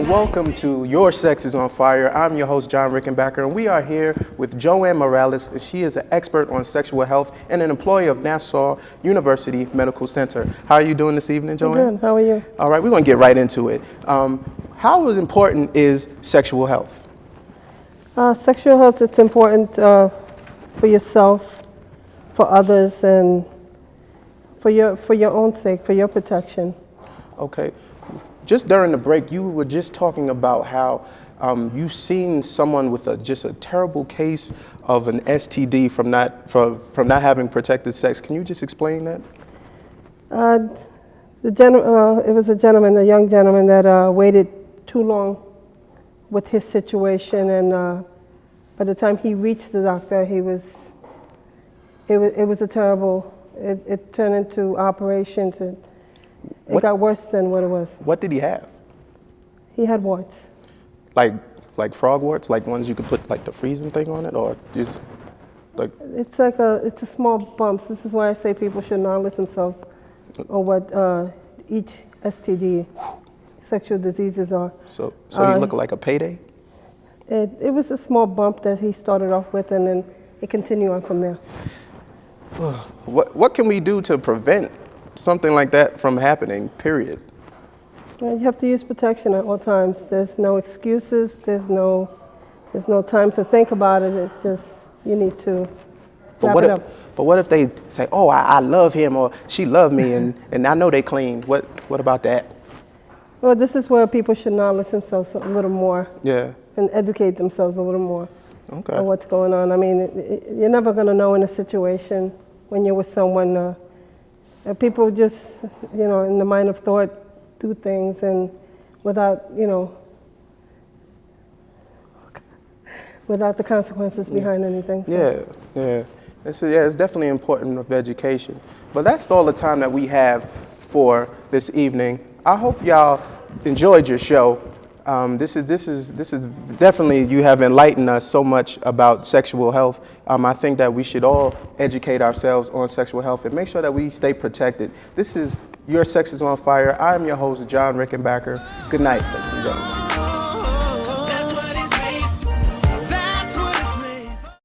and welcome to Your Sex is on Fire. I'm your host, John Rickenbacker, and we are here with Joanne Morales, and she is an expert on sexual health and an employee of Nassau University Medical Center. How are you doing this evening, Joanne? Good. How are you? All right, we're going to get right into it. How important is sexual health? Sexual health, it's important for yourself, for others, and for your own sake, for your protection. Okay. Just during the break, you were just talking about how you've seen someone with just a terrible case of an STD from not having protected sex. Can you just explain that? It was a young gentleman that waited too long with his situation, and by the time he reached the doctor, it was a terrible. It turned into operations. It got worse than what it was. What did he have? He had warts. Like frog warts, like ones you could put like the freezing thing on it, or just like? It's a small bumps. This is why I say people should knowledge themselves on what each STD, sexual diseases are. So you look like a payday? It was a small bump that he started off with, and then it continued on from there. What can we do to prevent something like that from happening, period? You have to use protection at all times. There's no excuses. There's no time to think about it. It's just you need to wrap it up. But what if they say, "Oh, I love him," or "She loved me," and I know they clean. What about that? Well, this is where people should knowledge themselves a little more. Yeah. And educate themselves a little more. Okay. On what's going on. I mean, you're never going to know in a situation when you're with someone. People just, in the mind of thought, do things and without the consequences behind anything. So. Yeah. It's definitely important of education. But that's all the time that we have for this evening. I hope y'all enjoyed your show. This is definitely, you have enlightened us so much about sexual health. I think that we should all educate ourselves on sexual health and make sure that we stay protected. This is Your Sex is on Fire. I'm your host, John Rickenbacker. Good night, ladies and gentlemen.